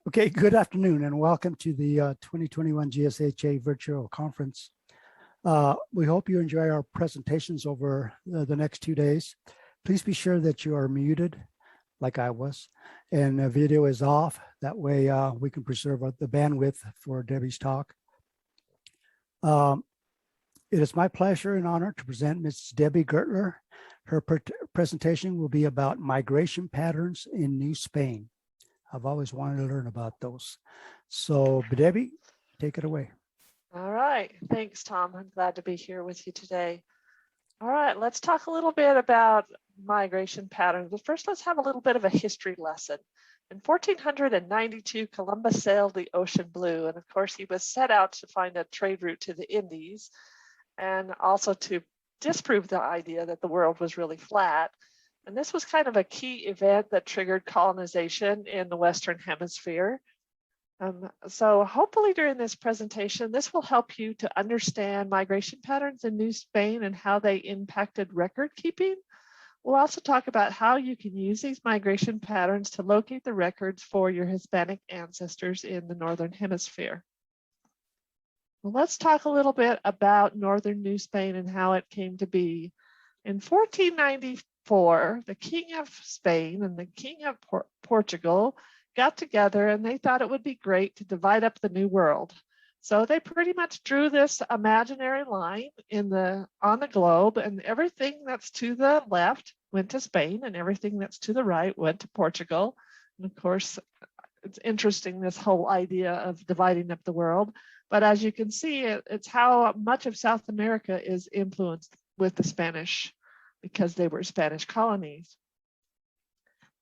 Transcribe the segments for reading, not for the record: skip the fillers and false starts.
Okay, good afternoon and welcome to the 2021 GSHA virtual conference. We hope you enjoy our presentations over the next 2 days. Please be sure that you are muted, like I was, and the video is off. That way we can preserve the bandwidth for Debbie's talk. It is my pleasure and honor to present Mrs. Debbie Gertler. Her presentation will be about migration patterns in New Spain. I've always wanted to learn about those. So Debbie, take it away. All right, thanks, Tom. I'm glad to be here with you today. All right, let's talk a little bit about migration patterns. But first, let's have a little bit of a history lesson. In 1492, Columbus sailed the ocean blue. And of course, he was set out to find a trade route to the Indies and also to disprove the idea that the world was really flat. And this was kind of a key event that triggered colonization in the Western Hemisphere. So hopefully during this presentation, this will help you to understand migration patterns in New Spain and how they impacted record keeping. We'll also talk about how you can use these migration patterns to locate the records for your Hispanic ancestors in the Northern Hemisphere. Well, let's talk a little bit about Northern New Spain and how it came to be. In 1494, the King of Spain and the King of Portugal got together and they thought it would be great to divide up the New World. So they pretty much drew this imaginary line on the globe, and everything that's to the left went to Spain and everything that's to the right went to Portugal. And of course, it's interesting, this whole idea of dividing up the world. But as you can see, it's how much of South America is influenced with the Spanish because they were Spanish colonies.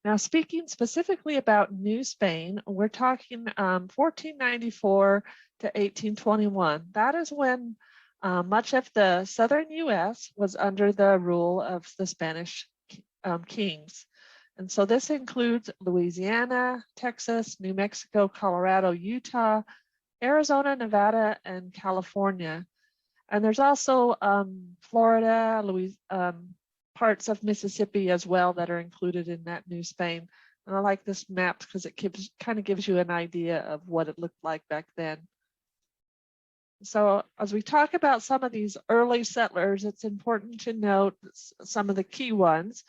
Now, speaking specifically about New Spain, we're talking 1494 to 1821. That is when much of the southern US was under the rule of the Spanish kings. And so this includes Louisiana, Texas, New Mexico, Colorado, Utah, Arizona, Nevada, and California. And there's also Florida, parts of Mississippi as well that are included in that New Spain. And I like this map because it kind of gives you an idea of what it looked like back then. So as we talk about some of these early settlers, it's important to note some of the key ones.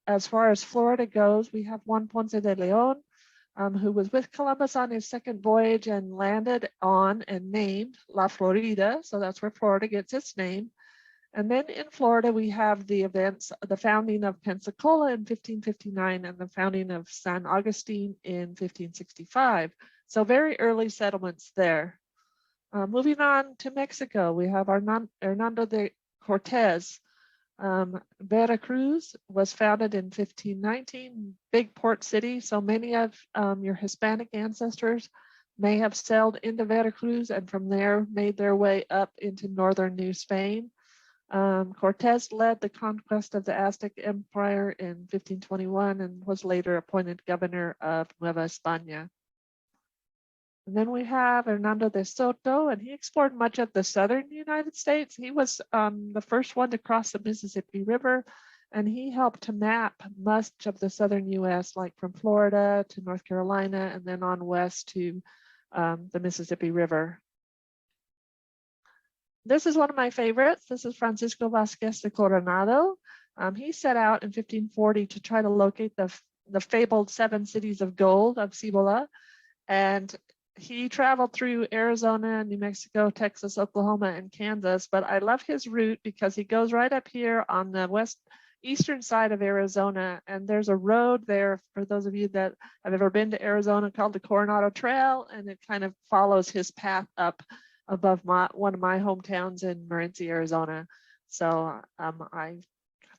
As far as Florida goes, we have Juan Ponce de Leon, who was with Columbus on his second voyage and landed on and named La Florida. So that's where Florida gets its name. And then in Florida, we have the founding of Pensacola in 1559 and the founding of San Augustine in 1565. So very early settlements there. Moving on to Mexico, we have Hernando de Cortez. Veracruz was founded in 1519, big port city. So many of your Hispanic ancestors may have sailed into Veracruz and from there made their way up into northern New Spain. Cortez led the conquest of the Aztec Empire in 1521 and was later appointed governor of Nueva España. And then we have Hernando de Soto, and he explored much of the southern United States. He was the first one to cross the Mississippi River, and he helped to map much of the southern US, like from Florida to North Carolina, and then on west to the Mississippi River. This is one of my favorites. This is Francisco Vasquez de Coronado. He set out in 1540 to try to locate the fabled 7 cities of gold of Cibola. And he traveled through Arizona, New Mexico, Texas, Oklahoma, and Kansas. But I love his route because he goes right up here on the eastern side of Arizona. And there's a road there, for those of you that have ever been to Arizona, called the Coronado Trail. And it kind of follows his path up above one of my hometowns in Morenci, Arizona. So I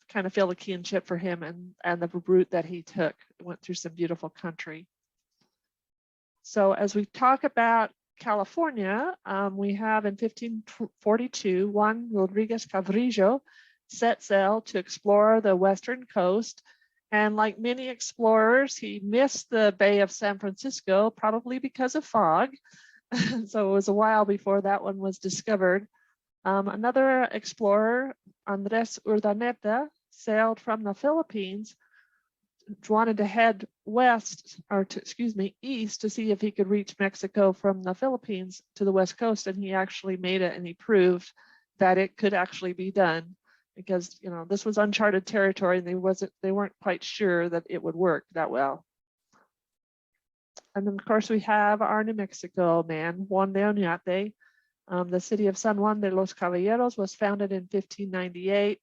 kind of feel a kinship for him and the route that he took. It went through some beautiful country. So as we talk about California, we have in 1542, Juan Rodriguez Cabrillo set sail to explore the western coast. And like many explorers, he missed the Bay of San Francisco, probably because of fog. So it was a while before that one was discovered. Another explorer, Andres Urdaneta, sailed from the Philippines wanted to head west, or east to see if he could reach Mexico from the Philippines to the west coast, and he actually made it, and he proved that it could actually be done, because this was uncharted territory, and they weren't quite sure that it would work that well. And then of course we have our New Mexico man, Juan de Oñate. The city of San Juan de los Caballeros was founded in 1598.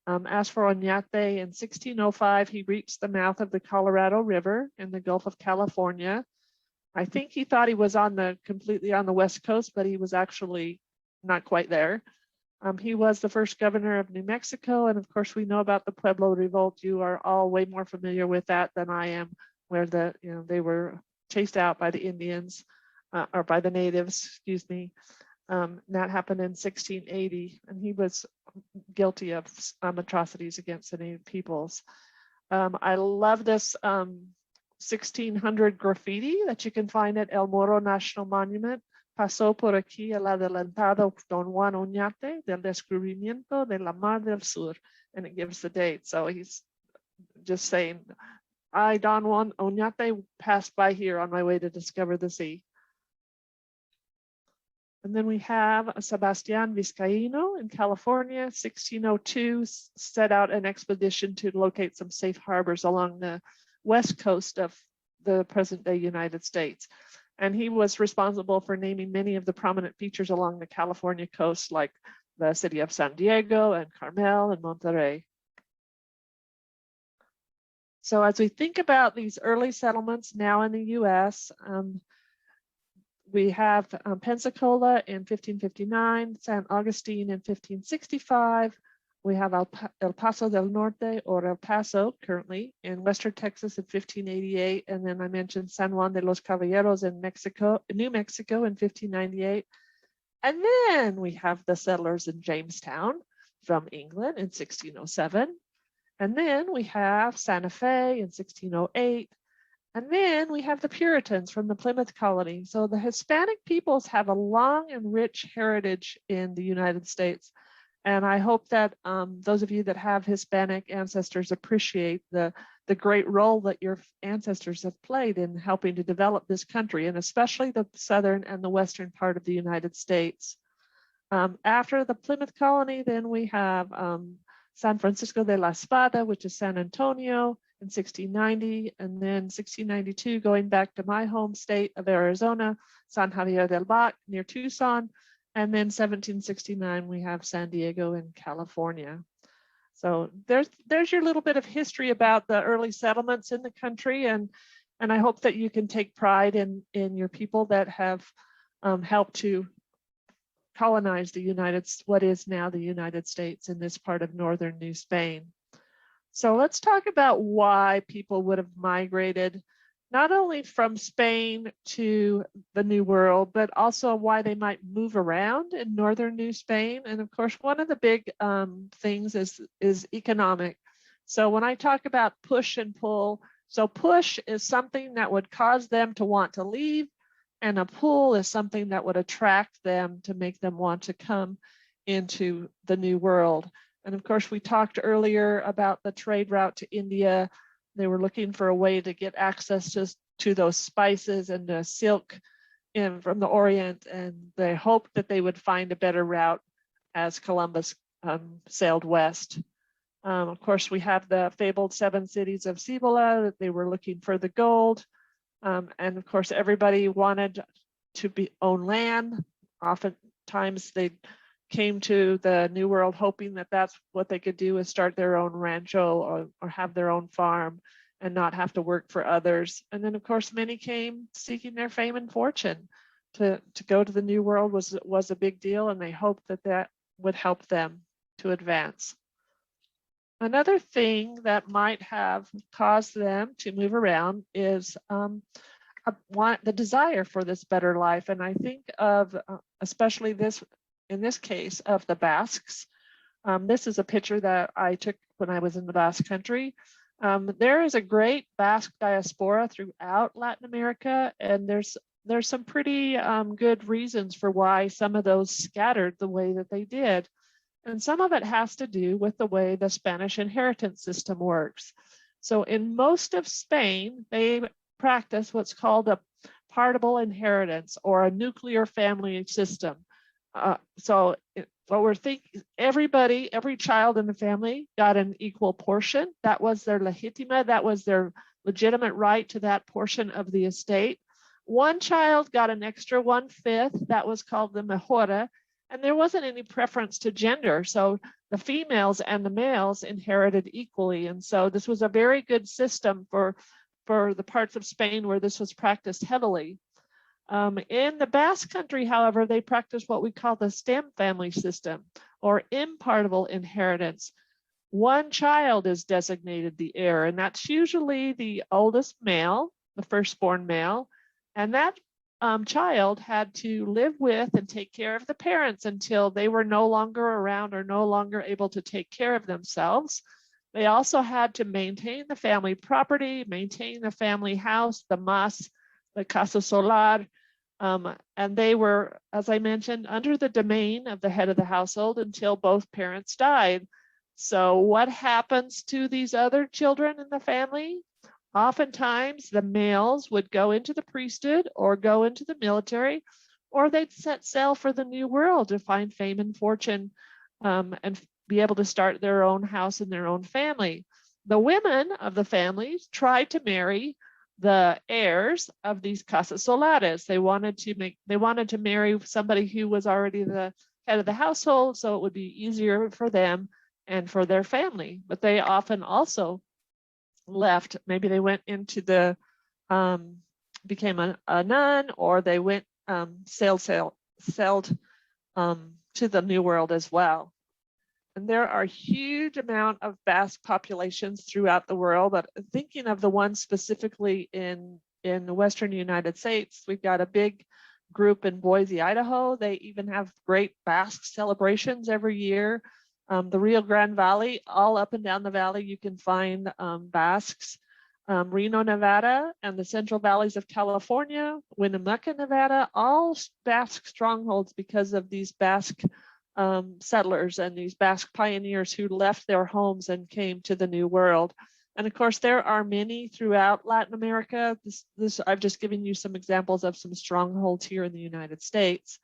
As for Oñate, in 1605, he reached the mouth of the Colorado River in the Gulf of California. I think he thought he was completely on the west coast, but he was actually not quite there. He was the first governor of New Mexico, and of course we know about the Pueblo Revolt. You are all way more familiar with that than I am, where they were chased out by the Indians, or by the natives, excuse me. That happened in 1680, and he was guilty of atrocities against the native peoples. I love this 1600 graffiti that you can find at El Morro National Monument. Pasó por aquí el adelantado Don Juan Oñate del descubrimiento de la Mar del Sur, and it gives the date. So he's just saying, I, Don Juan Oñate, passed by here on my way to discover the sea. And then we have Sebastián Vizcaíno in California, 1602, set out an expedition to locate some safe harbors along the west coast of the present-day United States. And he was responsible for naming many of the prominent features along the California coast, like the city of San Diego and Carmel and Monterey. So as we think about these early settlements now in the US, we have Pensacola in 1559, San Agustin in 1565. We have El Paso del Norte, or El Paso currently, in Western Texas in 1588. And then I mentioned San Juan de los Caballeros in New Mexico in 1598. And then we have the settlers in Jamestown from England in 1607. And then we have Santa Fe in 1608. And then we have the Puritans from the Plymouth colony. So the Hispanic peoples have a long and rich heritage in the United States. And I hope that those of you that have Hispanic ancestors appreciate the great role that your ancestors have played in helping to develop this country, and especially the southern and the western part of the United States. After the Plymouth colony, then we have San Francisco de la Espada, which is San Antonio, in 1690, and then 1692, going back to my home state of Arizona, San Javier del Bac near Tucson, and then 1769, we have San Diego in California. So there's your little bit of history about the early settlements in the country, and I hope that you can take pride in your people that have helped to colonize what is now the United States in this part of northern New Spain. So let's talk about why people would have migrated, not only from Spain to the New World, but also why they might move around in northern New Spain. And of course, one of the big things is economic. So when I talk about push and pull, so push is something that would cause them to want to leave, and a pull is something that would attract them to make them want to come into the New World. And of course, we talked earlier about the trade route to India. They were looking for a way to get access to those spices and the silk from the Orient, and they hoped that they would find a better route as Columbus sailed west. Of course, we have the fabled 7 cities of Cibola, that they were looking for the gold. And of course, everybody wanted to own land. Oftentimes they came to the New World hoping that that's what they could do, is start their own rancho or have their own farm and not have to work for others. And then of course, many came seeking their fame and fortune. To go to the New World was a big deal, and they hoped that would help them to advance. Another thing that might have caused them to move around is the desire for this better life. And I think of especially in this case of the Basques. This is a picture that I took when I was in the Basque country. There is a great Basque diaspora throughout Latin America, and there's some pretty good reasons for why some of those scattered the way that they did. And some of it has to do with the way the Spanish inheritance system works. So in most of Spain, they practice what's called a partible inheritance or a nuclear family system. What we're thinking, every child in the family got an equal portion. That was their legitima, that was their legitimate right to that portion of the estate. One child got an extra 1/5, that was called the mejora, and there wasn't any preference to gender. So the females and the males inherited equally. And so this was a very good system for the parts of Spain where this was practiced heavily. In the Basque country, however, they practice what we call the stem family system or impartible inheritance. One child is designated the heir, and that's usually the oldest male, the firstborn male, and that child had to live with and take care of the parents until they were no longer around or no longer able to take care of themselves. They also had to maintain the family property, maintain the family house, the mas, the casa solar, and they were, as I mentioned, under the domain of the head of the household until both parents died. So what happens to these other children in the family? Oftentimes the males would go into the priesthood or go into the military, or they'd set sail for the New World to find fame and fortune and be able to start their own house and their own family. The women of the families tried to marry the heirs of these casas solares. They wanted to marry somebody who was already the head of the household, so it would be easier for them and for their family. But they often also left. Maybe they went into the became a nun, or they went sailed to the New World as well. And there are huge amount of Basque populations throughout the world, but thinking of the ones specifically in the Western United States, we've got a big group in Boise, Idaho. They even have great Basque celebrations every year. The Rio Grande Valley, all up and down the valley, you can find Basques. Reno, Nevada, and the Central Valleys of California, Winnemucca, Nevada, all Basque strongholds because of these Basque settlers and these Basque pioneers who left their homes and came to the New World. And of course, there are many throughout Latin America. I've just given you some examples of some strongholds here in the United States.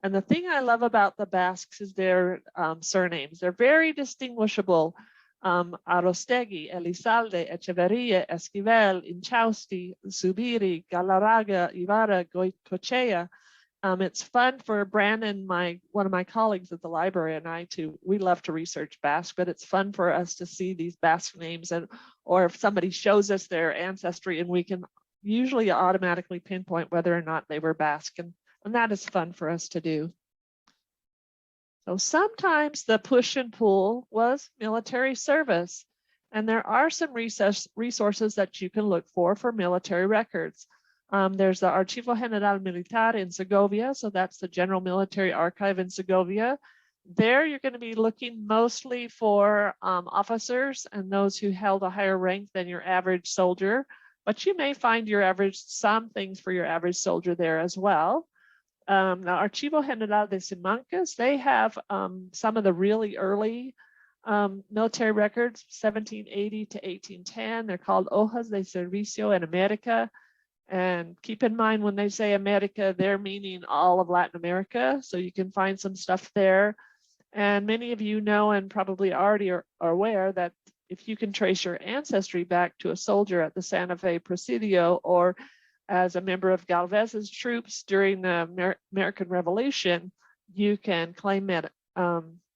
And the thing I love about the Basques is their surnames. They're very distinguishable. Arostegui, Elizalde, Echeverria, Esquivel, Inchausti, Zubiri, Galarraga, Ibarra, Goicoechea. It's fun for Brandon, one of my colleagues at the library, and I too. We love to research Basque, but it's fun for us to see these Basque names, or if somebody shows us their ancestry, and we can usually automatically pinpoint whether or not they were Basque, and that is fun for us to do. So sometimes the push and pull was military service, and there are some resources that you can look for military records. There's the Archivo General Militar in Segovia, so that's the General Military Archive in Segovia. There you're going to be looking mostly for officers and those who held a higher rank than your average soldier, but you may find some things for your average soldier there as well. The Archivo General de Simancas, they have some of the really early military records, 1780 to 1810. They're called Hojas de Servicio en America. And keep in mind, when they say America, they're meaning all of Latin America. So you can find some stuff there. And many of you know and probably already are aware that if you can trace your ancestry back to a soldier at the Santa Fe Presidio, or as a member of Galvez's troops during the American Revolution, you can claim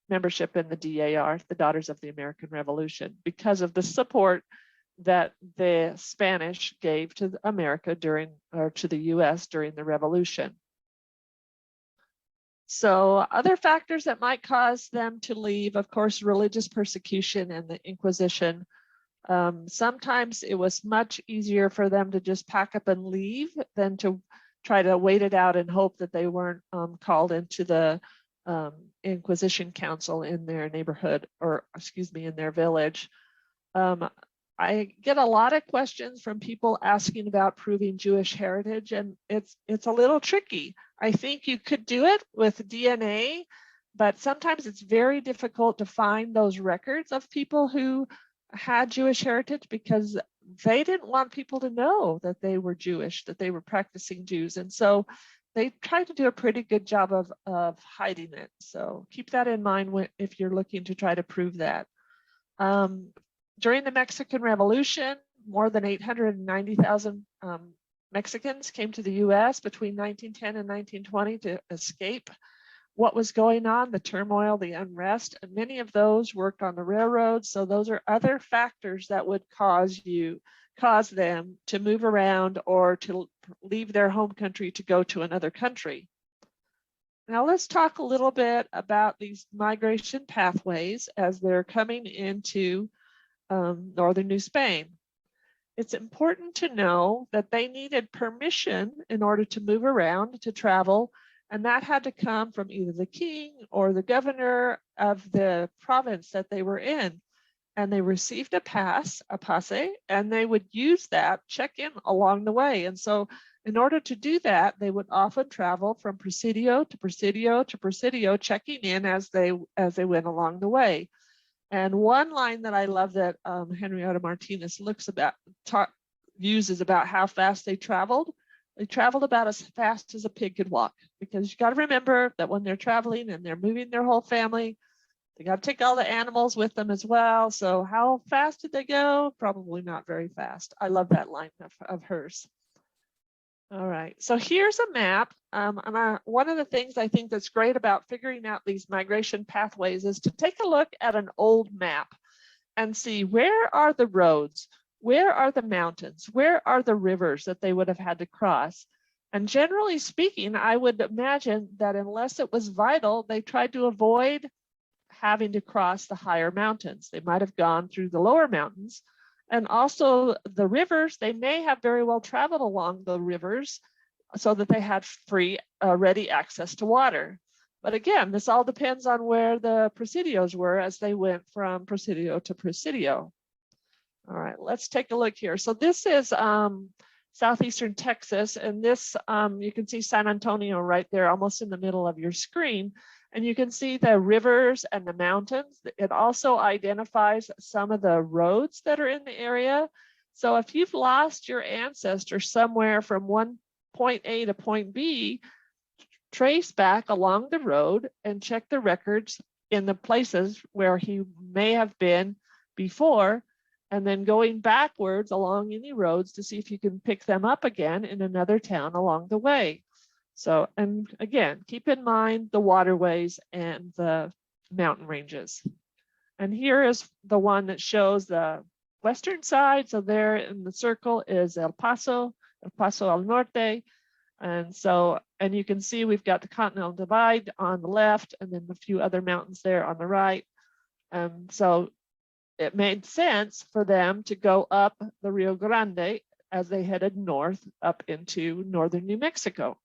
membership in the DAR, the Daughters of the American Revolution, because of the support that the Spanish gave to America to the US during the Revolution. So other factors that might cause them to leave, of course, religious persecution and the Inquisition. Sometimes it was much easier for them to just pack up and leave than to try to wait it out and hope that they weren't called into the Inquisition Council in their neighborhood, or excuse me, in their village. I get a lot of questions from people asking about proving Jewish heritage, and it's a little tricky. I think you could do it with DNA, but sometimes it's very difficult to find those records of people who had Jewish heritage because they didn't want people to know that they were Jewish, that they were practicing Jews. And so they tried to do a pretty good job of hiding it. So keep that in mind if you're looking to try to prove that. During the Mexican Revolution, more than 890,000 Mexicans came to the US between 1910 and 1920 to escape what was going on, the turmoil, the unrest, and many of those worked on the railroads. So those are other factors that would cause them to move around or to leave their home country to go to another country. Now let's talk a little bit about these migration pathways as they're coming into northern New Spain. It's important to know that they needed permission in order to move around, to travel, and that had to come from either the king or the governor of the province that they were in. And they received a pass, a passe, and they would use that, check in along the way. And so in order to do that, they would often travel from presidio to presidio to presidio, checking in as they went along the way. And one line that I love that Henrietta Martinez uses about how fast they traveled about as fast as a pig could walk, because you got to remember that when they're traveling and they're moving their whole family, they got to take all the animals with them as well. So how fast did they go? Probably not very fast. I love that line of hers. All right, so here's a map. One of the things I think that's great about figuring out these migration pathways is to take a look at an old map and see where are the roads, where are the mountains, where are the rivers that they would have had to cross. And generally speaking, I would imagine that unless it was vital, they tried to avoid having to cross the higher mountains. They might have gone through the lower mountains. And also the rivers, they may have very well traveled along the rivers so that they had free, ready access to water. But again, this all depends on where the presidios were as they went from presidio to presidio. All right, let's take a look here. So this is southeastern Texas, and this, you can see San Antonio right there, almost in the middle of your screen. And you can see the rivers and the mountains. It also identifies some of the roads that are in the area. So if you've lost your ancestor somewhere from one point A to point B, trace back along the road and check the records in the places where he may have been before, and then going backwards along any roads to see if you can pick them up again in another town along the way. So, and again, keep in mind the waterways and the mountain ranges. And here is the one that shows the western side. So there in the circle is El Paso al Norte. And so, and you can see we've got the Continental Divide on the left and then a few other mountains there on the right. So it made sense for them to go up the Rio Grande as they headed north up into northern New Mexico.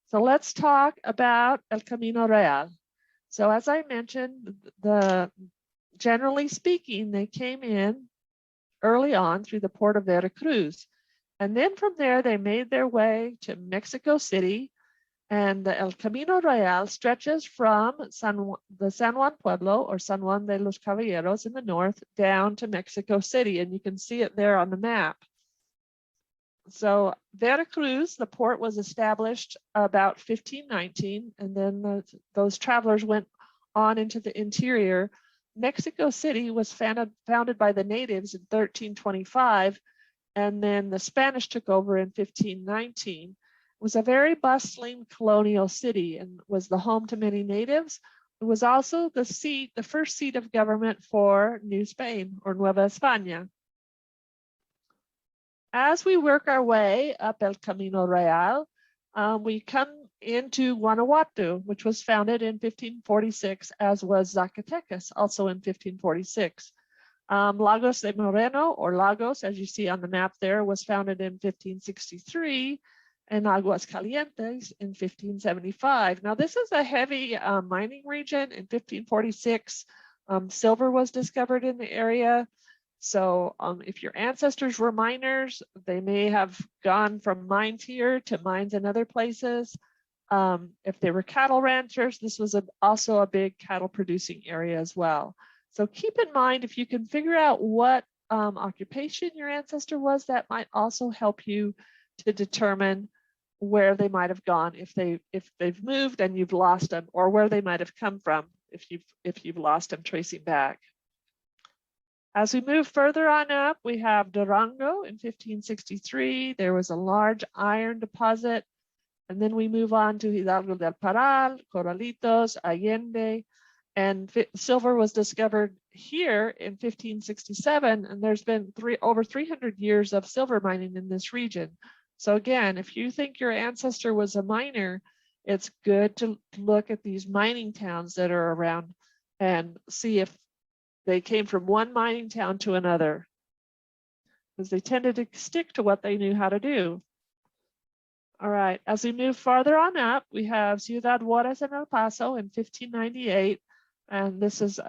So let's talk about El Camino Real. So as I mentioned, generally speaking, they came in early on through the port of Veracruz. And then from there, they made their way to Mexico City. And the El Camino Real stretches from the San Juan Pueblo, or San Juan de los Caballeros in the north, down to Mexico City. And you can see it there on the map. So Veracruz, the port, was established about 1519, and then those travelers went on into the interior. Mexico City was founded by the natives in 1325, and then the Spanish took over in 1519. It was a very bustling colonial city and was the home to many natives. It was also the first seat of government for New Spain, or Nueva España. As we work our way up El Camino Real, we come into Guanajuato, which was founded in 1546, as was Zacatecas, also in 1546. Lagos de Moreno, or Lagos, as you see on the map there, was founded in 1563, and Aguascalientes in 1575. Now, this is a heavy mining region. In 1546, silver was discovered in the area. So if your ancestors were miners, they may have gone from mines here to mines in other places. If they were cattle ranchers, this was also a big cattle producing area as well. So keep in mind, if you can figure out what occupation your ancestor was, that might also help you to determine where they might have gone if they've moved and you've lost them, or where they might have come from if you've lost them tracing back. As we move further on up, we have Durango in 1563. There was a large iron deposit. And then we move on to Hidalgo del Parral, Corralitos, Allende, and silver was discovered here in 1567. And there's been over 300 years of silver mining in this region. So again, if you think your ancestor was a miner, it's good to look at these mining towns that are around and see if they came from one mining town to another, because they tended to stick to what they knew how to do. All right, as we move farther on up, we have Ciudad Juarez and El Paso in 1598. And this is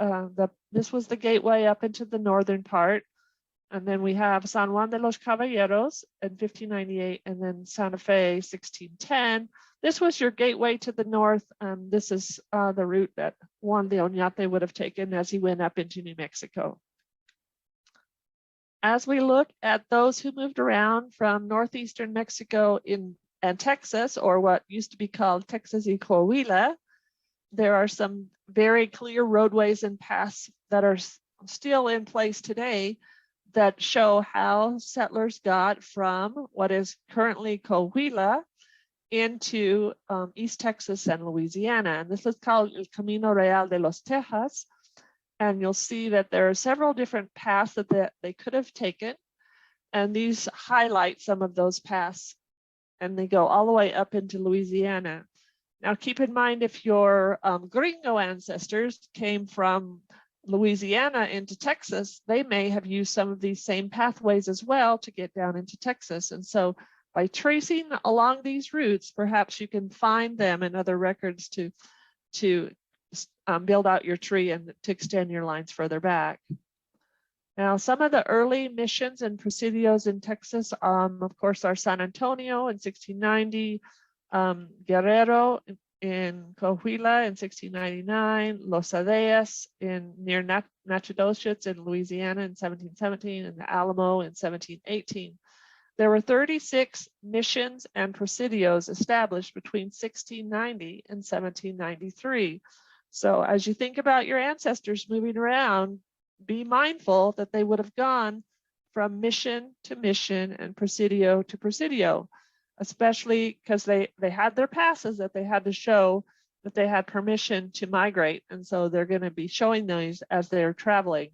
this was the gateway up into the northern part. And then we have San Juan de los Caballeros in 1598, and then Santa Fe 1610. This was your gateway to the north. This is the route that Juan de Oñate would have taken as he went up into New Mexico. As we look at those who moved around from northeastern Mexico and Texas, or what used to be called Texas y Coahuila, there are some very clear roadways and paths that are still in place today that show how settlers got from what is currently Coahuila into East Texas and Louisiana. And this is called El Camino Real de los Tejas. And you'll see that there are several different paths that they could have taken. And these highlight some of those paths, and they go all the way up into Louisiana. Now, keep in mind, if your gringo ancestors came from Louisiana into Texas, they may have used some of these same pathways as well to get down into Texas. And so by tracing along these routes, perhaps you can find them in other records to build out your tree and to extend your lines further back. Now, some of the early missions and presidios in Texas, of course, are San Antonio in 1690, Guerrero in Coahuila in 1699, Los Adeas near Nacogdoches in Louisiana in 1717, and the Alamo in 1718. There were 36 missions and presidios established between 1690 and 1793. So as you think about your ancestors moving around, be mindful that they would have gone from mission to mission and presidio to presidio, especially because they had their passes that they had to show that they had permission to migrate. And so they're going to be showing those as they're traveling.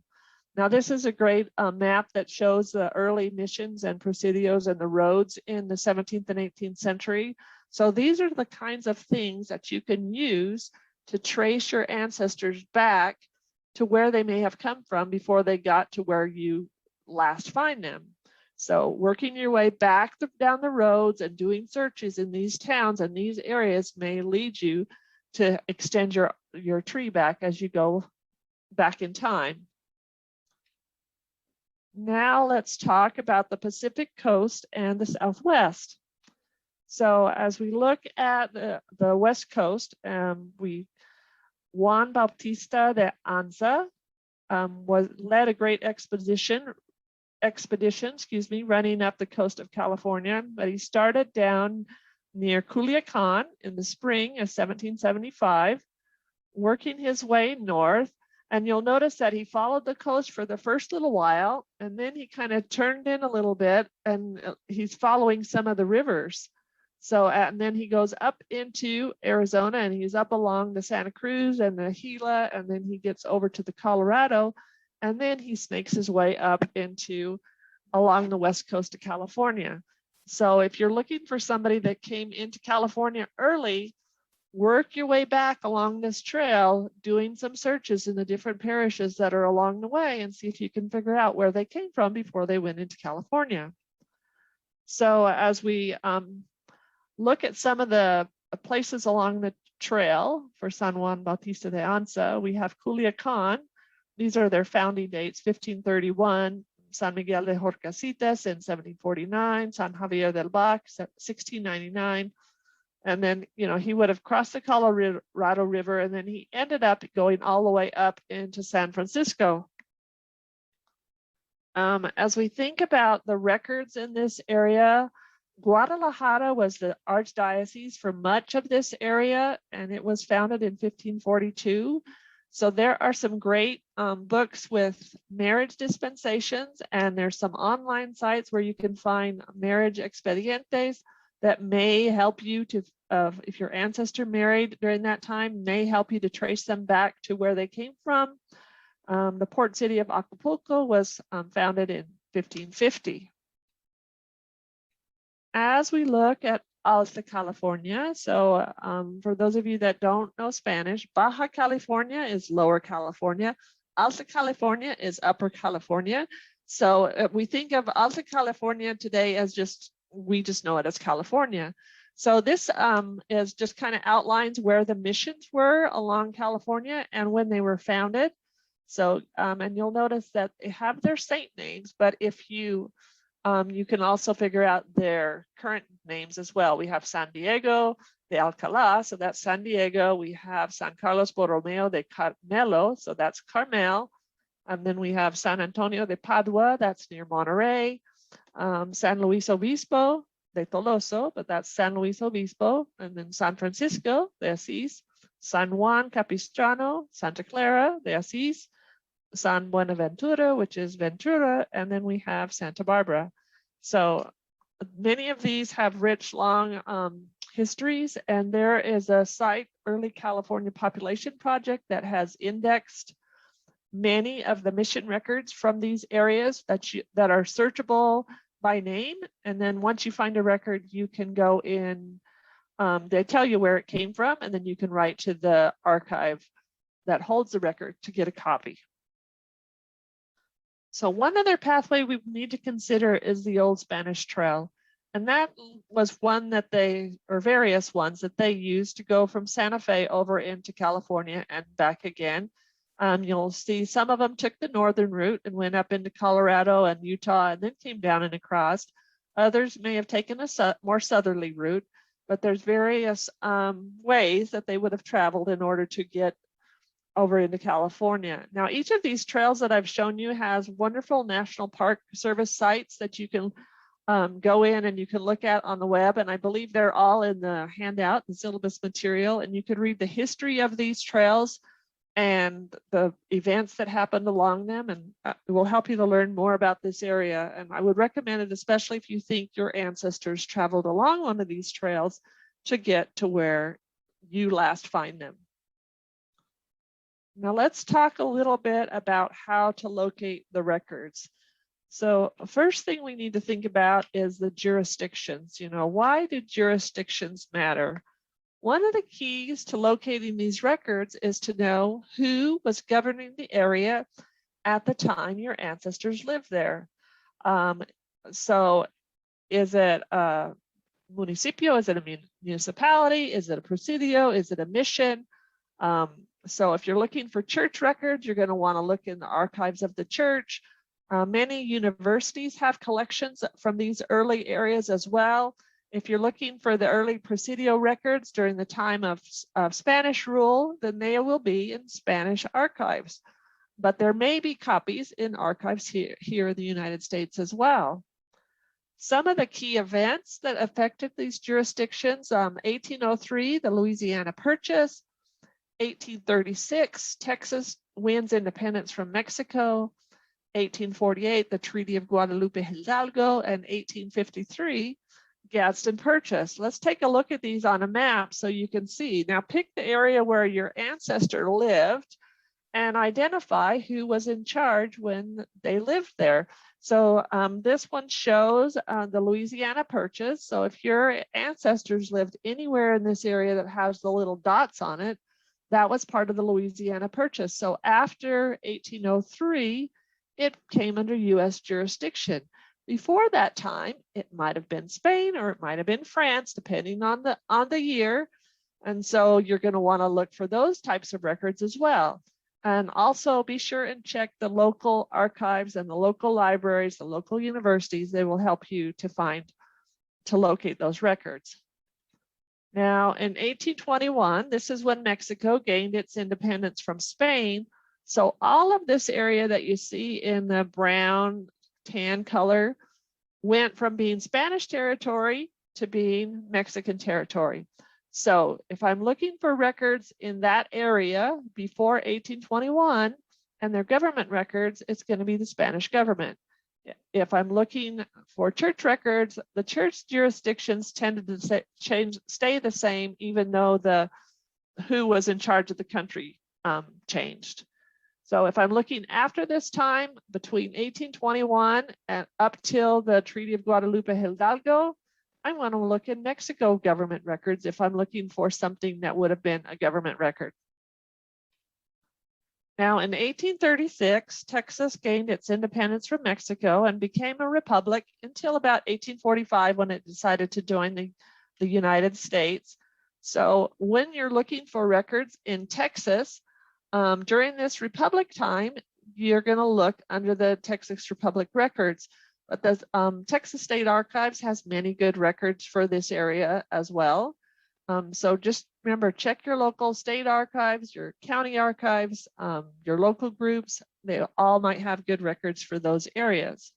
Now, this is a great map that shows the early missions and presidios and the roads in the 17th and 18th century. So these are the kinds of things that you can use to trace your ancestors back to where they may have come from before they got to where you last find them. So working your way back down the roads and doing searches in these towns and these areas may lead you to extend your tree back as you go back in time. Now let's talk about the Pacific Coast and the Southwest. So as we look at the West Coast, Juan Bautista de Anza led a great expedition, running up the coast of California, but he started down near Culiacan in the spring of 1775, working his way north. And you'll notice that he followed the coast for the first little while, and then he kind of turned in a little bit, and he's following some of the rivers. So, and then he goes up into Arizona, and he's up along the Santa Cruz and the Gila, and then he gets over to the Colorado, and then he snakes his way up along the west coast of California. So if you're looking for somebody that came into California early, work your way back along this trail, doing some searches in the different parishes that are along the way, and see if you can figure out where they came from before they went into California. So as we look at some of the places along the trail for San Juan Bautista de Anza, we have Culiacan. These are their founding dates: 1531, San Miguel de Horcasitas in 1749, San Javier del Bac, 1699, And then, he would have crossed the Colorado River, and then he ended up going all the way up into San Francisco. As we think about the records in this area, Guadalajara was the archdiocese for much of this area, and it was founded in 1542. So there are some great books with marriage dispensations, and there's some online sites where you can find marriage expedientes that may help you to, if your ancestor married during that time, may help you to trace them back to where they came from. The port city of Acapulco was founded in 1550. As we look at Alta California, so for those of you that don't know Spanish, Baja California is Lower California. Alta California is Upper California. So we think of Alta California today as we just know it as California. So this is just kind of outlines where the missions were along California and when they were founded. So, and you'll notice that they have their saint names, but if you can also figure out their current names as well. We have San Diego de Alcalá, so that's San Diego. We have San Carlos Borromeo de Carmelo, so that's Carmel. And then we have San Antonio de Padua, that's near Monterrey. San Luis Obispo de Toloso, but that's San Luis Obispo. And then San Francisco de Asís, San Juan Capistrano, Santa Clara de Asís, San Buenaventura, which is Ventura, and then we have Santa Barbara. So many of these have rich, long histories, and there is a site, Early California Population Project, that has indexed many of the mission records from these areas that are searchable by name. And then once you find a record, you can go in, they tell you where it came from, and then you can write to the archive that holds the record to get a copy. So one other pathway we need to consider is the Old Spanish Trail. And that was one that various ones that they used to go from Santa Fe over into California and back again. You'll see some of them took the northern route and went up into Colorado and Utah and then came down and across. Others may have taken a more southerly route, but there's various ways that they would have traveled in order to get over into California. Now, each of these trails that I've shown you has wonderful National Park Service sites that you can go in and you can look at on the web. And I believe they're all in the handout, the syllabus material, and you can read the history of these trails and the events that happened along them. And it will help you to learn more about this area. And I would recommend it, especially if you think your ancestors traveled along one of these trails to get to where you last find them. Now let's talk a little bit about how to locate the records. So first thing we need to think about is the jurisdictions. Why do jurisdictions matter? One of the keys to locating these records is to know who was governing the area at the time your ancestors lived there. So is it a municipio? Is it a municipality? Is it a presidio? Is it a mission? So if you're looking for church records, you're going to want to look in the archives of the church. Many universities have collections from these early areas as well. If you're looking for the early presidio records during the time of Spanish rule, then they will be in Spanish archives. But there may be copies in archives here in the United States as well. Some of the key events that affected these jurisdictions, 1803, the Louisiana Purchase. 1836, Texas wins independence from Mexico. 1848, the Treaty of Guadalupe Hidalgo, and 1853, Gadsden Purchase. Let's take a look at these on a map so you can see. Now pick the area where your ancestor lived and identify who was in charge when they lived there. So this one shows the Louisiana Purchase. So if your ancestors lived anywhere in this area that has the little dots on it, that was part of the Louisiana Purchase. So after 1803, it came under U.S. jurisdiction. Before that time, it might have been Spain or it might have been France, depending on the year. And so you're going to want to look for those types of records as well. And also be sure and check the local archives and the local libraries, the local universities. They will help you to locate those records. Now, in 1821, this is when Mexico gained its independence from Spain. So all of this area that you see in the brown tan color went from being Spanish territory to being Mexican territory. So if I'm looking for records in that area before 1821 and their government records, it's going to be the Spanish government. If I'm looking for church records, the church jurisdictions tended to stay the same, even though who was in charge of the country changed. So if I'm looking after this time, between 1821 and up till the Treaty of Guadalupe Hidalgo, I want to look in Mexico government records if I'm looking for something that would have been a government record. Now, in 1836, Texas gained its independence from Mexico and became a republic until about 1845 when it decided to join the United States. So when you're looking for records in Texas, during this republic time, you're going to look under the Texas Republic records. But the Texas State Archives has many good records for this area as well. So just remember, check your local state archives, your county archives, your local groups. They all might have good records for those areas.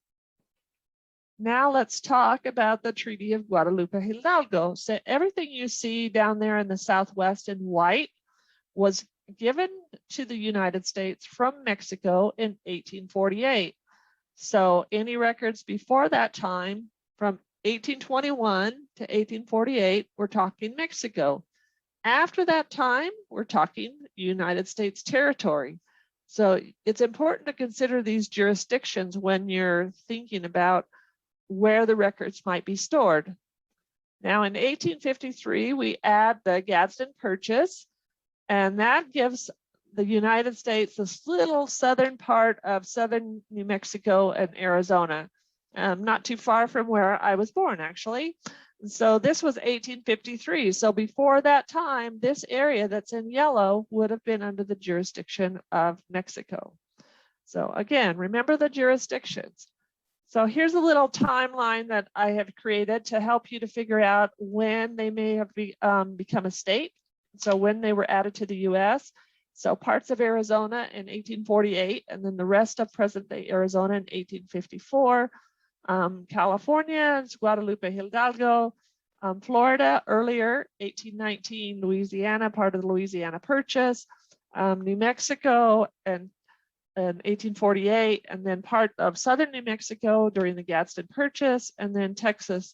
Now let's talk about the Treaty of Guadalupe Hidalgo. So everything you see down there in the Southwest in white was given to the United States from Mexico in 1848. So any records before that time, from 1821 to 1848, we're talking Mexico. After that time, we're talking United States territory. So it's important to consider these jurisdictions when you're thinking about where the records might be stored. Now in 1853, we add the Gadsden Purchase, and that gives the United States this little southern part of southern New Mexico and Arizona, not too far from where I was born, actually. So this was 1853. So before that time, this area that's in yellow would have been under the jurisdiction of Mexico. So again, remember the jurisdictions. So here's a little timeline that I have created to help you to figure out when they may have become a state. So when they were added to the US. So parts of Arizona in 1848, and then the rest of present-day Arizona in 1854. California, Guadalupe Hidalgo. Florida earlier, 1819. Louisiana, part of the Louisiana Purchase. New Mexico in 1848, and then part of southern New Mexico during the Gadsden Purchase, and then Texas,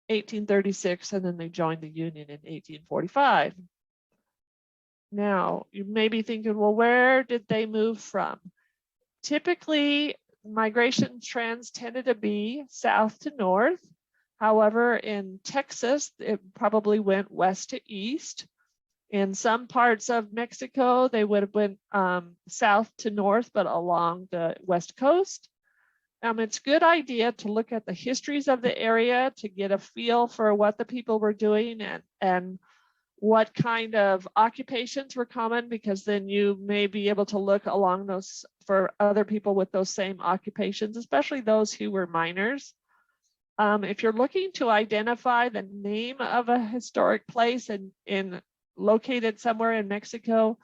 1836, and then they joined the Union in 1845. Now, you may be thinking, well, where did they move from? Typically, migration trends tended to be south to north. However, in Texas, it probably went west to east. In some parts of Mexico, they would have went south to north, but along the west coast. It's a good idea to look at the histories of the area to get a feel for what the people were doing and what kind of occupations were common, because then you may be able to look along those for other people with those same occupations, especially those who were miners. If you're looking to identify the name of a historic place located somewhere in Mexico,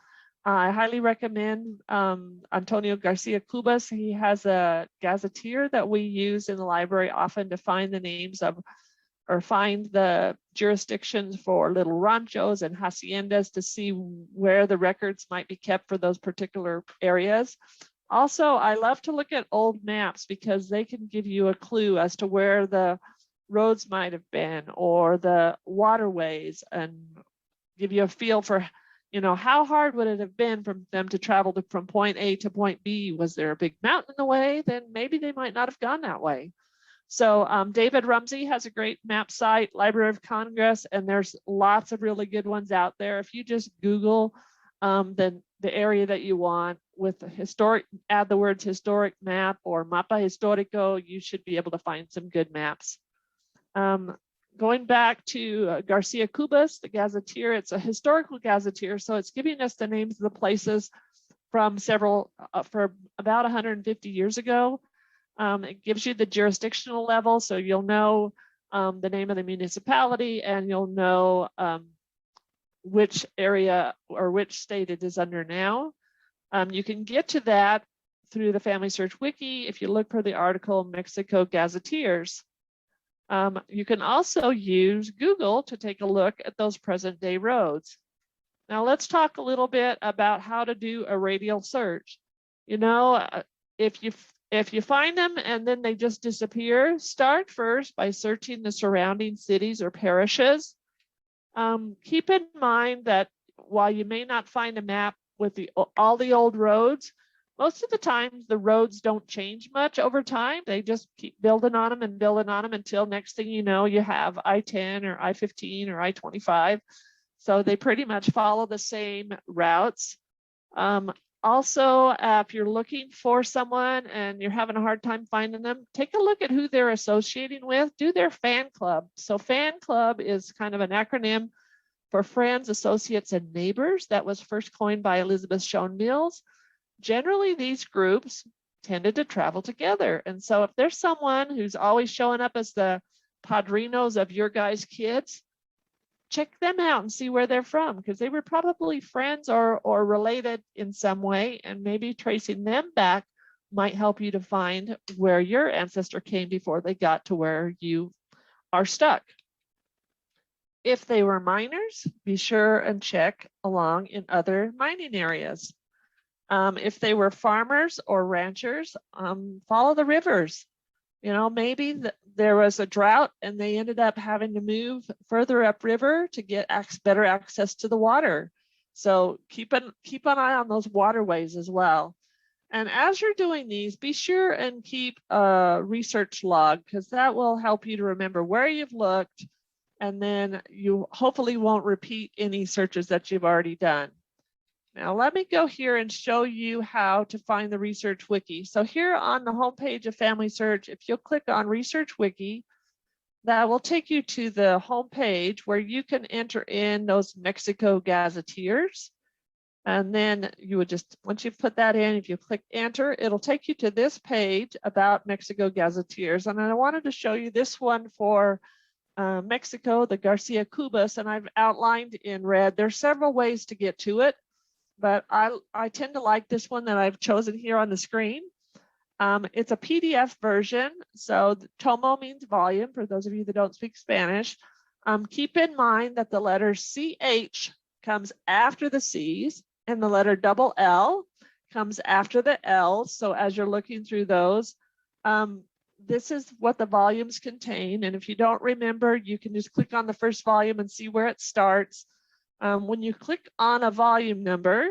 I highly recommend Antonio Garcia Cubas. He has a gazetteer that we use in the library often to find the names of or find the jurisdictions for little ranchos and haciendas to see where the records might be kept for those particular areas. Also, I love to look at old maps because they can give you a clue as to where the roads might have been or the waterways, and give you a feel for, how hard would it have been for them to travel from point A to point B? Was there a big mountain in the way? Then maybe they might not have gone that way. So David Rumsey has a great map site, Library of Congress, and there's lots of really good ones out there. If you just Google the area that you want with the historic, add the words historic map or mapa histórico, you should be able to find some good maps. Going back to Garcia Cubas, the gazetteer, it's a historical gazetteer, so it's giving us the names of the places from for about 150 years ago. It gives you the jurisdictional level, so you'll know the name of the municipality, and you'll know which area or which state it is under now. You can get to that through the Family Search Wiki if you look for the article Mexico Gazetteers. You can also use Google to take a look at those present day roads. Now let's talk a little bit about how to do a radial search. You know, if you find them and then they just disappear, start first by searching the surrounding cities or parishes. Keep in mind that while you may not find a map with all the old roads, most of the time the roads don't change much over time. They just keep building on them and building on them until next thing you know, you have I-10 or I-15 or I-25. So they pretty much follow the same routes. Also, if you're looking for someone and you're having a hard time finding them, take a look at who they're associating with. Do their fan club. So fan club is kind of an acronym for friends, associates, and neighbors. That was first coined by Elizabeth Shown Mills. Generally, these groups tended to travel together. And so if there's someone who's always showing up as the padrinos of your guys' kids, check them out and see where they're from, because they were probably friends or related in some way, and maybe tracing them back might help you to find where your ancestor came before they got to where you are stuck. If they were miners, be sure and check along in other mining areas. If they were farmers or ranchers, follow the rivers. You know, maybe there was a drought and they ended up having to move further upriver to get better access to the water. So keep an eye on those waterways as well. And as you're doing these, be sure and keep a research log, because that will help you to remember where you've looked, and then you hopefully won't repeat any searches that you've already done. Now let me go here and show you how to find the Research Wiki. So here on the homepage of Family Search, if you'll click on Research Wiki, that will take you to the homepage where you can enter in those Mexico Gazetteers. And then you would just, once you've put that in, if you click enter, it'll take you to this page about Mexico Gazetteers. And I wanted to show you this one for Mexico, the Garcia Cubas, and I've outlined in red. There's several ways to get to it, but I tend to like this one that I've chosen here on the screen. It's a PDF version. So tomo means volume for those of you that don't speak Spanish. Keep in mind that the letter CH comes after the C's and the letter double L comes after the L. So as you're looking through those, this is what the volumes contain. And if you don't remember, you can just click on the first volume and see where it starts. When you click on a volume number,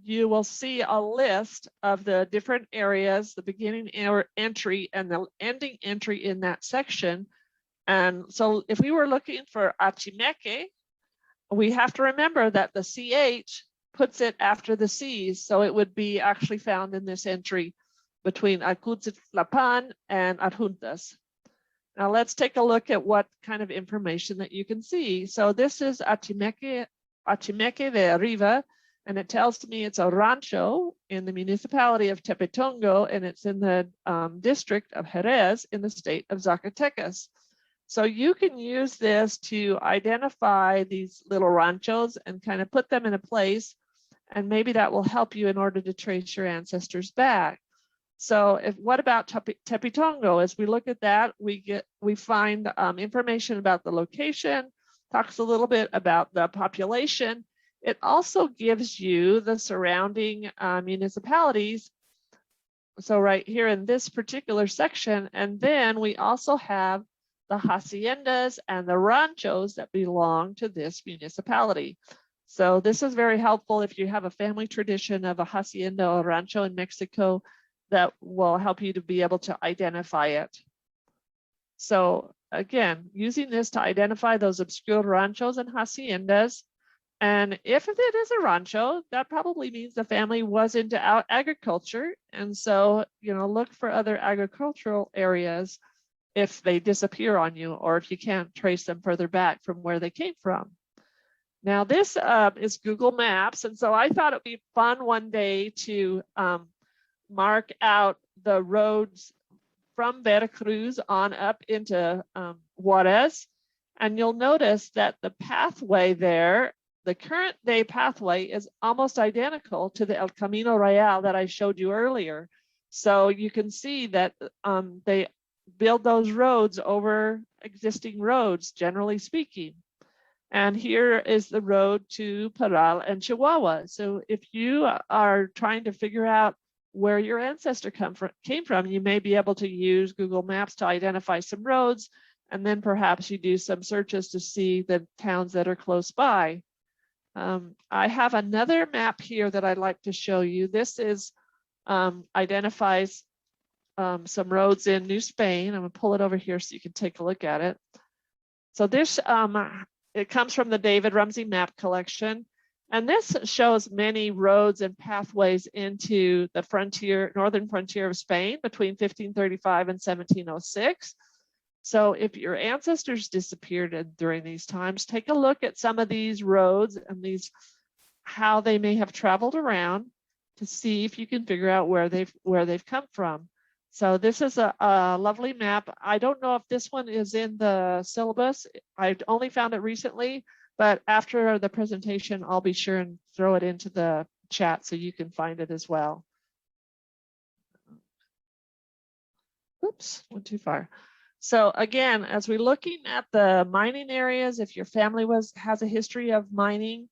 you will see a list of the different areas, the beginning entry and the ending entry in that section. And so if we were looking for Achimeque, we have to remember that the CH puts it after the C's. So it would be actually found in this entry between Acuzitlapan and Adjuntas. Now let's take a look at what kind of information that you can see. So this is Achimeque de Arriba, and it tells me it's a rancho in the municipality of Tepetongo, and it's in the district of Jerez in the state of Zacatecas. So you can use this to identify these little ranchos and kind of put them in a place, and maybe that will help you in order to trace your ancestors back. So what about Tepetongo? As we look at that, we find information about the location, talks a little bit about the population. It also gives you the surrounding municipalities. So right here in this particular section, and then we also have the haciendas and the ranchos that belong to this municipality. So this is very helpful if you have a family tradition of a hacienda or rancho in Mexico. That will help you to be able to identify it. So again, using this to identify those obscure ranchos and haciendas. And if it is a rancho, that probably means the family was into agriculture. And so, you know, look for other agricultural areas if they disappear on you, or if you can't trace them further back from where they came from. Now this is Google Maps. And so I thought it'd be fun one day to mark out the roads from Veracruz on up into Juarez. And you'll notice that the pathway there, the current day pathway, is almost identical to the El Camino Real that I showed you earlier. So you can see that they build those roads over existing roads, generally speaking. And here is the road to Parral and Chihuahua. So if you are trying to figure out where your ancestor came from, you may be able to use Google Maps to identify some roads, and then perhaps you do some searches to see the towns that are close by. I have another map here that I'd like to show you. This is identifies some roads in New Spain. I'm gonna pull it over here so you can take a look at it. So this, it comes from the David Rumsey map collection. And this shows many roads and pathways into the frontier, northern frontier of Spain between 1535 and 1706. So if your ancestors disappeared during these times, take a look at some of these roads and how they may have traveled around to see if you can figure out where they've come from. So this is a lovely map. I don't know if this one is in the syllabus. I only found it recently, but after the presentation, I'll be sure and throw it into the chat so you can find it as well. Oops, went too far. So again, as we're looking at the mining areas, if your family has a history of mining,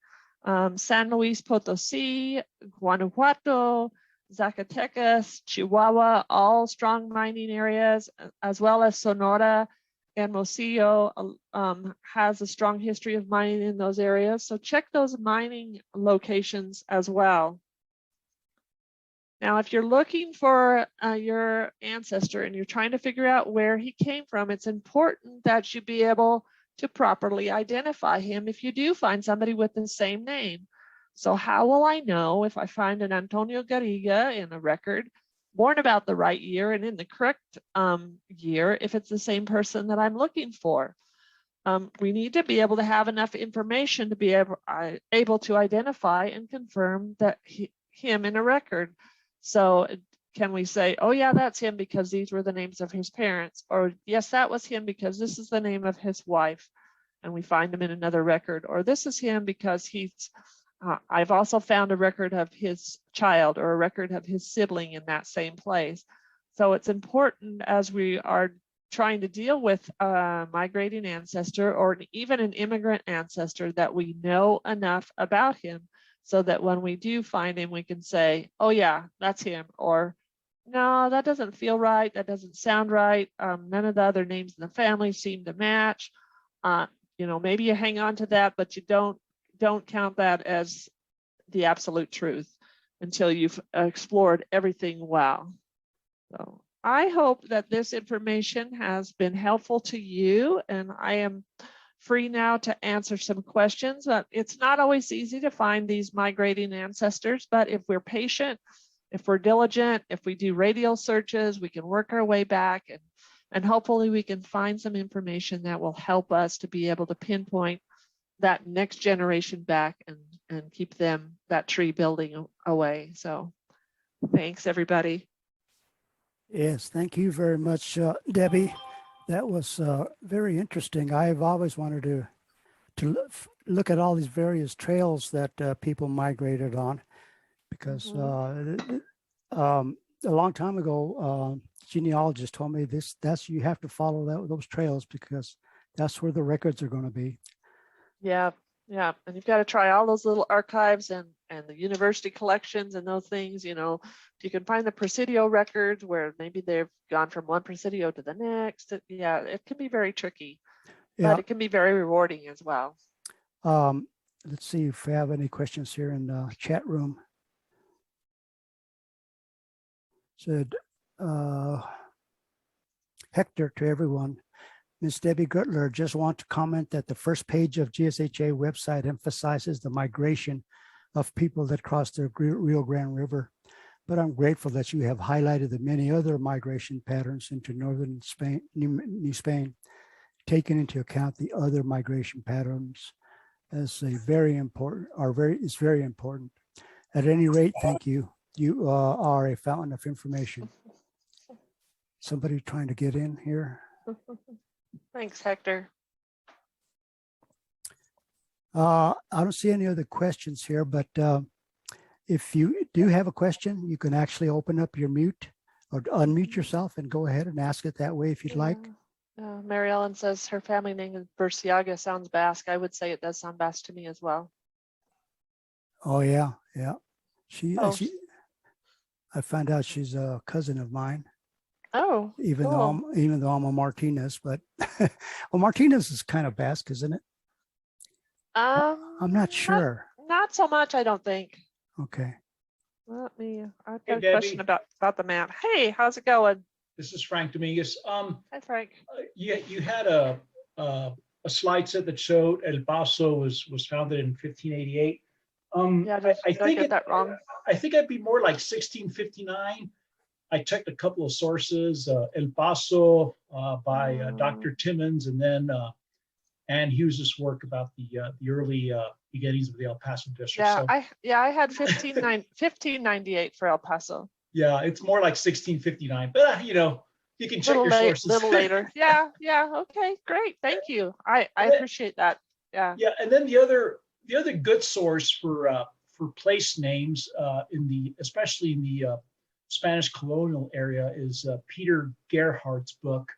San Luis Potosí, Guanajuato, Zacatecas, Chihuahua, all strong mining areas, as well as Sonora and Hermosillo has a strong history of mining in those areas. So check those mining locations as well. Now, if you're looking for your ancestor and you're trying to figure out where he came from, it's important that you be able to properly identify him if you do find somebody with the same name. So how will I know if I find an Antonio Garriga in a record, born about the right year and in the correct year, if it's the same person that I'm looking for? We need to be able to have enough information to be able to identify and confirm that him in a record. So can we say, oh yeah, that's him because these were the names of his parents, or yes, that was him because this is the name of his wife and we find him in another record, or this is him because I've also found a record of his child or a record of his sibling in that same place. So it's important as we are trying to deal with a migrating ancestor or even an immigrant ancestor that we know enough about him so that when we do find him, we can say, oh yeah, that's him, or no, that doesn't feel right, that doesn't sound right, none of the other names in the family seem to match. Maybe you hang on to that, but you don't count that as the absolute truth until you've explored everything well. So I hope that this information has been helpful to you, and I am free now to answer some questions. It's not always easy to find these migrating ancestors, but if we're patient, if we're diligent, if we do radial searches, we can work our way back and hopefully we can find some information that will help us to be able to pinpoint that next generation back and keep that tree building away. So thanks, everybody. Yes, thank you very much, Debbie. That was very interesting. I've always wanted to look at all these various trails that people migrated on, because a long time ago, genealogist told me you have to follow those trails because that's where the records are going to be. Yeah, and you've got to try all those little archives and the university collections and those things. You can find the presidio records where maybe they've gone from one presidio to the next. Yeah, it can be very tricky, but it can be very rewarding as well. Let's see if we have any questions here in the chat room. Said Hector to everyone. Ms. Debbie Gutler, just want to comment that the first page of GSHA website emphasizes the migration of people that cross the Rio Grande River, but I'm grateful that you have highlighted the many other migration patterns into northern Spain, New Spain, taking into account the other migration patterns as is very important. At any rate, thank you. You are a fountain of information. Somebody trying to get in here? Thanks, Hector. I don't see any other questions here, but if you do have a question, you can actually open up your mute or unmute yourself and go ahead and ask it that way if you'd like. Mary Ellen says her family name is Burciaga, sounds Basque. I would say it does sound Basque to me as well. Oh yeah, yeah. She, Oh. I found out she's a cousin of mine. Oh, even cool. though I'm a Martinez, but well, Martinez is kind of Basque, isn't it? I'm not sure. Not so much, I don't think. Okay. I've got a question about the map. Hey, how's it going? This is Frank Dominguez. Hi, Frank. You had a slide set that showed El Paso was founded in 1588. Yeah, I think I get that wrong. I think I'd be more like 1659. I checked a couple of sources, El Paso by Dr. Timmons, and then Ann Hughes's work about the early beginnings of the El Paso district. Yeah, I had 1598 for El Paso. Yeah, it's more like 1659, but you know, you can check your sources. A little later. Yeah. Okay, great. Thank you. I appreciate that. Yeah. Yeah, and then the other good source for place names especially in the Spanish colonial area is Peter Gerhardt's book,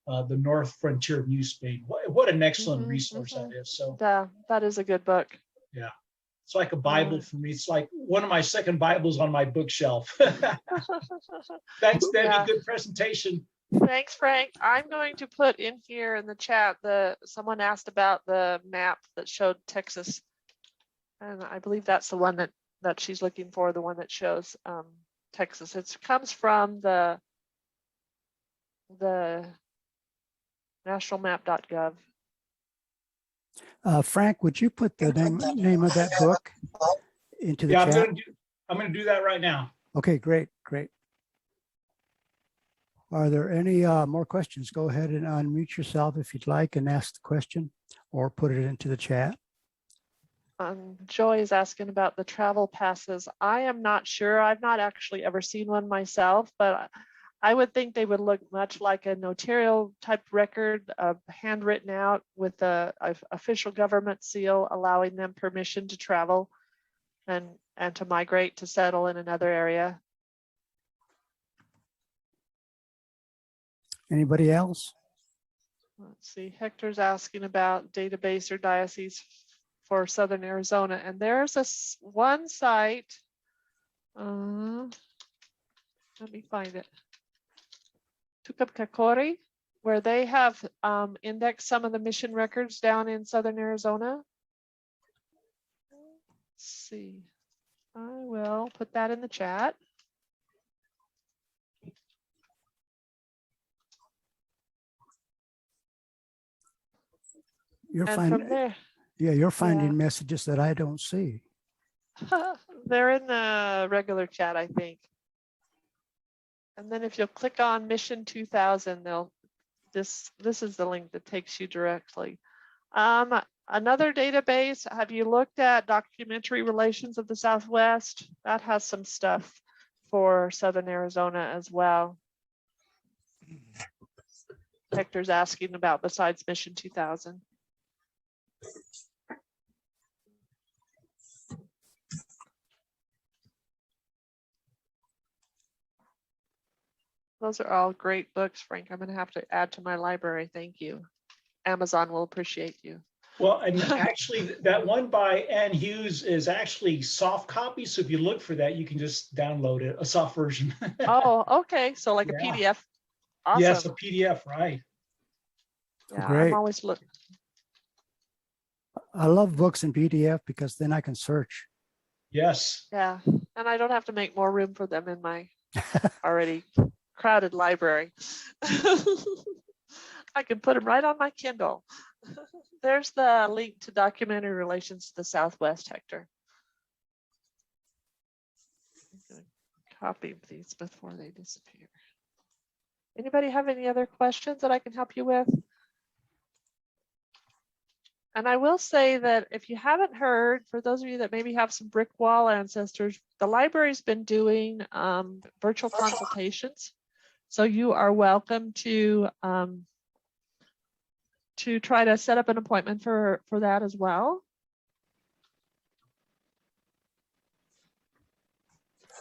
The North Frontier of New Spain. What an excellent resource that is. So yeah, that is a good book. Yeah. It's like a Bible for me. It's like one of my second Bibles on my bookshelf. Thanks, Debbie. Yeah. Good presentation. Thanks, Frank. I'm going to put in here in the chat someone asked about the map that showed Texas. And I believe that's the one that she's looking for, the one that shows Texas. It comes from the nationalmap.gov. Frank, would you put the name of that book into the chat? I'm going to do that right now. Okay, great. Are there any more questions? Go ahead and unmute yourself if you'd like and ask the question or put it into the chat. Joy is asking about the travel passes. I am not sure. I've not actually ever seen one myself, but I would think they would look much like a notarial type record, handwritten out with the official government seal, allowing them permission to travel and to migrate to settle in another area. Anybody else? Let's see. Hector's asking about database or diocese for Southern Arizona, and there's one site. Let me find it. Tucapcacori, where they have indexed some of the mission records down in Southern Arizona. Let's see. I will put that in the chat. You're finding messages that I don't see. They're in the regular chat, I think. And then if you'll click on Mission 2000, this is the link that takes you directly. Another database, have you looked at Documentary Relations of the Southwest? That has some stuff for Southern Arizona as well. Hector's asking about besides Mission 2000. Those are all great books, Frank. I'm going to have to add to my library. Thank you. Amazon will appreciate you. Well, and actually that one by Ann Hughes is actually soft copy. So if you look for that, you can just download it, a soft version. Oh, okay. So like a PDF. Awesome. Yes, a PDF, right. Yeah, great. I'm always looking. I love books in PDF because then I can search. Yes. Yeah, and I don't have to make more room for them in my already crowded library. I can put them right on my Kindle. There's the link to Documentary Relations to the Southwest, Hector. I'm going to copy these before they disappear. Anybody have any other questions that I can help you with? And I will say that if you haven't heard, for those of you that maybe have some brick wall ancestors, the library's been doing virtual consultations. So you are welcome to try to set up an appointment for that as well.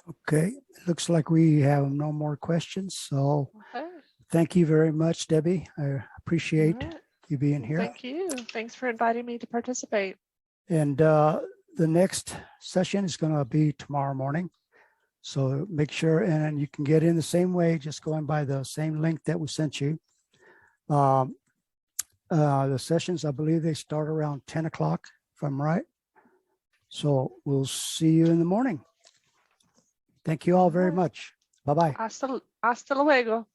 Okay, it looks like we have no more questions. So Okay. thank you very much, Debbie. I appreciate All right. you being here. Thank you. Thanks for inviting me to participate. And the next session is going to be tomorrow morning. So make sure, and you can get in the same way, just going by the same link that we sent you. The sessions, I believe they start around 10 o'clock, if I'm right. So we'll see you in the morning. Thank you all very much. Bye-bye. Hasta luego.